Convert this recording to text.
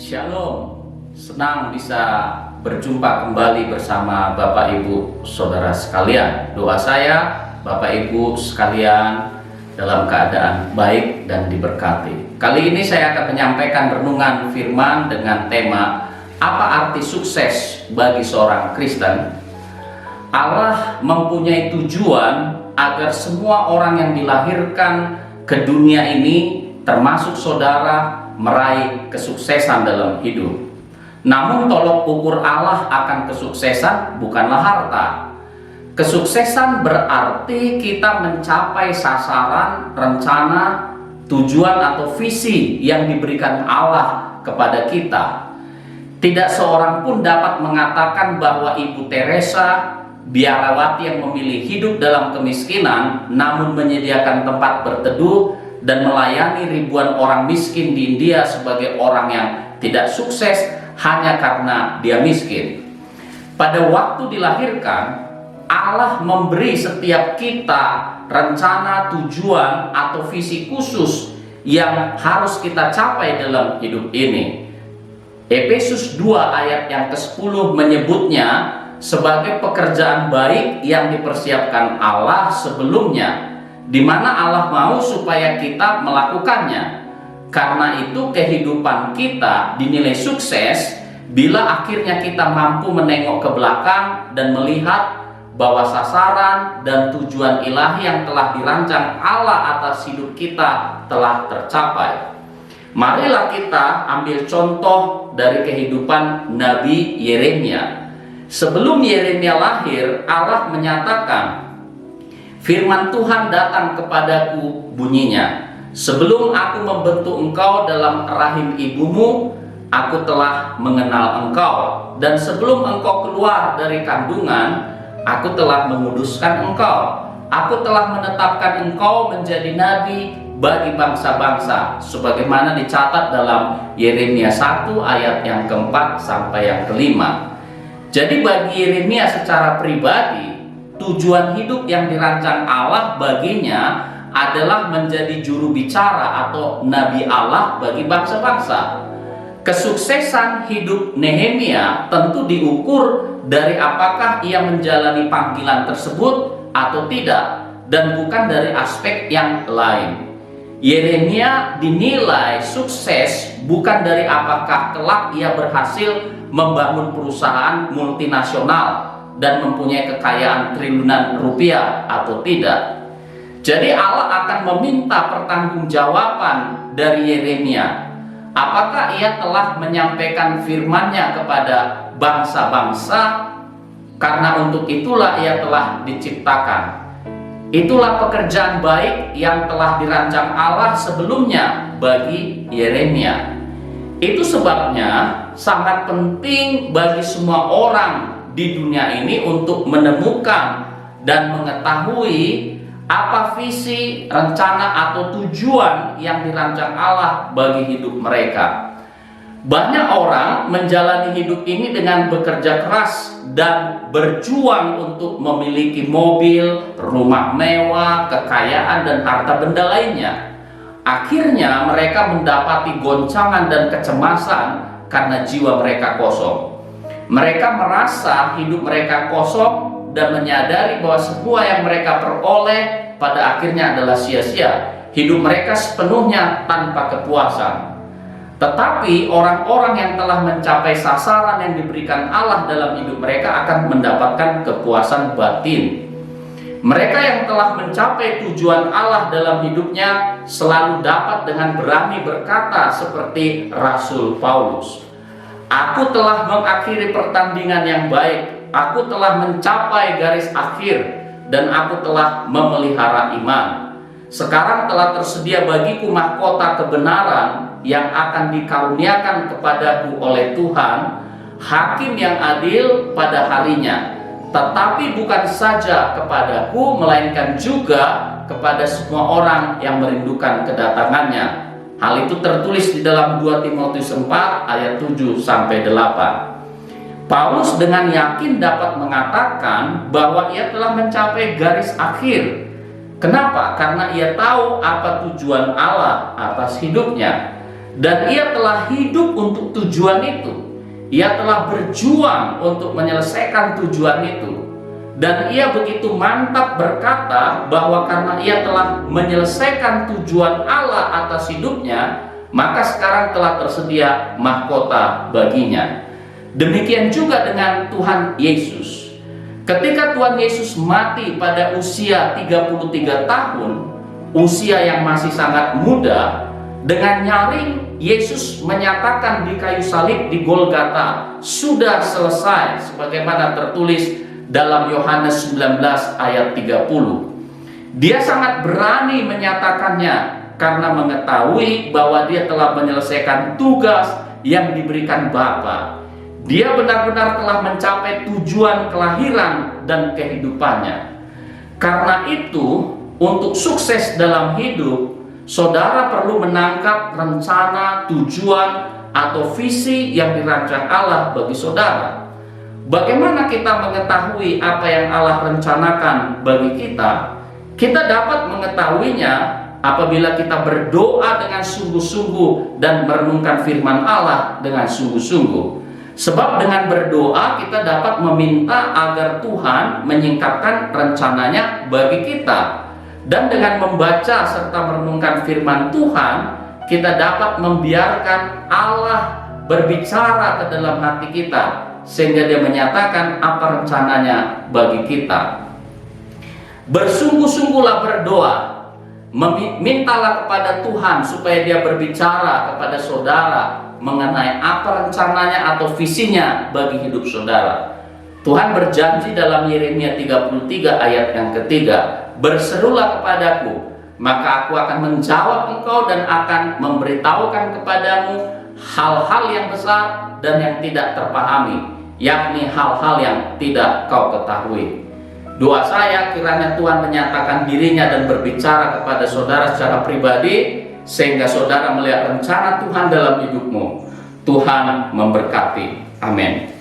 Shalom, senang bisa berjumpa kembali bersama Bapak Ibu Saudara sekalian. Doa saya Bapak Ibu sekalian dalam keadaan baik dan diberkati. Kali ini saya akan menyampaikan renungan firman dengan tema apa arti sukses bagi seorang Kristen. Allah mempunyai tujuan agar semua orang yang dilahirkan ke dunia ini, termasuk saudara, meraih kesuksesan dalam hidup. Namun tolok ukur Allah akan kesuksesan bukanlah harta. Kesuksesan berarti kita mencapai sasaran, rencana, tujuan atau visi yang diberikan Allah kepada kita. Tidak seorang pun dapat mengatakan bahwa Ibu Teresa, biarawati yang memilih hidup dalam kemiskinan namun menyediakan tempat berteduh dan melayani ribuan orang miskin di India sebagai orang yang tidak sukses hanya karena dia miskin. Pada waktu dilahirkan, Allah memberi setiap kita rencana, tujuan, atau visi khusus yang harus kita capai dalam hidup ini. Efesus 2 ayat yang ke-10 menyebutnya sebagai pekerjaan baik yang dipersiapkan Allah sebelumnya, di mana Allah mau supaya kita melakukannya. Karena itu kehidupan kita dinilai sukses bila akhirnya kita mampu menengok ke belakang dan melihat bahwa sasaran dan tujuan ilahi yang telah dirancang Allah atas hidup kita telah tercapai. Marilah kita ambil contoh dari kehidupan Nabi Yeremia. Sebelum Yeremia lahir, Allah menyatakan, firman Tuhan datang kepadaku bunyinya, sebelum aku membentuk engkau dalam rahim ibumu, aku telah mengenal engkau. Dan sebelum engkau keluar dari kandungan, aku telah menguduskan engkau. Aku telah menetapkan engkau menjadi nabi bagi bangsa-bangsa, sebagaimana dicatat dalam Yeremia 1 ayat yang keempat sampai yang kelima. Jadi bagi Yeremia secara pribadi, tujuan hidup yang dirancang Allah baginya adalah menjadi juru bicara atau nabi Allah bagi bangsa-bangsa. Kesuksesan hidup Nehemia tentu diukur dari apakah ia menjalani panggilan tersebut atau tidak, dan bukan dari aspek yang lain. Yeremia dinilai sukses bukan dari apakah kelak ia berhasil membangun perusahaan multinasional dan mempunyai kekayaan triliunan rupiah atau tidak. Jadi Allah akan meminta pertanggungjawaban dari Yeremia. Apakah ia telah menyampaikan firman-Nya kepada bangsa-bangsa? Karena untuk itulah ia telah diciptakan. Itulah pekerjaan baik yang telah dirancang Allah sebelumnya bagi Yeremia. Itu sebabnya sangat penting bagi semua orang di dunia ini untuk menemukan dan mengetahui apa visi, rencana, atau tujuan yang dirancang Allah bagi hidup mereka. Banyak orang menjalani hidup ini dengan bekerja keras dan berjuang untuk memiliki mobil, rumah mewah, kekayaan, dan harta benda lainnya. Akhirnya mereka mendapati goncangan dan kecemasan karena jiwa mereka kosong. Mereka merasa hidup mereka kosong dan menyadari bahwa semua yang mereka peroleh pada akhirnya adalah sia-sia. Hidup mereka sepenuhnya tanpa kepuasan. Tetapi orang-orang yang telah mencapai sasaran yang diberikan Allah dalam hidup mereka akan mendapatkan kepuasan batin. Mereka yang telah mencapai tujuan Allah dalam hidupnya selalu dapat dengan berani berkata seperti Rasul Paulus, aku telah mengakhiri pertandingan yang baik, aku telah mencapai garis akhir, dan aku telah memelihara iman. Sekarang telah tersedia bagiku mahkota kebenaran yang akan dikaruniakan kepadaku oleh Tuhan, hakim yang adil pada harinya. Tetapi bukan saja kepadaku, melainkan juga kepada semua orang yang merindukan kedatangannya. Hal itu tertulis di dalam 2 Timotius 4 ayat 7 sampai 8. Paulus dengan yakin dapat mengatakan bahwa ia telah mencapai garis akhir. Kenapa? Karena ia tahu apa tujuan Allah atas hidupnya. dan ia telah hidup untuk tujuan itu. Ia telah berjuang untuk menyelesaikan tujuan itu. Dan ia begitu mantap berkata bahwa karena ia telah menyelesaikan tujuan Allah atas hidupnya, maka sekarang telah tersedia mahkota baginya. Demikian juga dengan Tuhan Yesus. Ketika Tuhan Yesus mati pada usia 33 tahun, usia yang masih sangat muda, dengan nyaring Yesus menyatakan di kayu salib di Golgota, sudah selesai, sebagaimana tertulis dalam Yohanes 19 ayat 30. Dia sangat berani menyatakannya karena mengetahui bahwa dia telah menyelesaikan tugas yang diberikan Bapa. Dia benar-benar telah mencapai tujuan kelahiran dan kehidupannya. Karena itu, untuk sukses dalam hidup, saudara perlu menangkap rencana, tujuan, atau visi yang dirancang Allah bagi saudara. Bagaimana kita mengetahui apa yang Allah rencanakan bagi kita? Kita dapat mengetahuinya apabila kita berdoa dengan sungguh-sungguh dan merenungkan firman Allah dengan sungguh-sungguh. Sebab dengan berdoa kita dapat meminta agar Tuhan menyingkapkan rencananya bagi kita. Dan dengan membaca serta merenungkan firman Tuhan, kita dapat membiarkan Allah berbicara ke dalam hati kita, sehingga dia menyatakan apa rencananya bagi kita. Bersungguh-sungguhlah berdoa, mintalah kepada Tuhan supaya dia berbicara kepada saudara mengenai apa rencananya atau visinya bagi hidup saudara. Tuhan berjanji dalam Yeremia 33 ayat yang ketiga, berserulah kepadaku, maka aku akan menjawab engkau dan akan memberitahukan kepadamu hal-hal yang besar dan yang tidak terpahami, yakni hal-hal yang tidak kau ketahui. Doa saya kiranya Tuhan menyatakan dirinya dan berbicara kepada saudara secara pribadi, sehingga saudara melihat rencana Tuhan dalam hidupmu. Tuhan memberkati. Amin.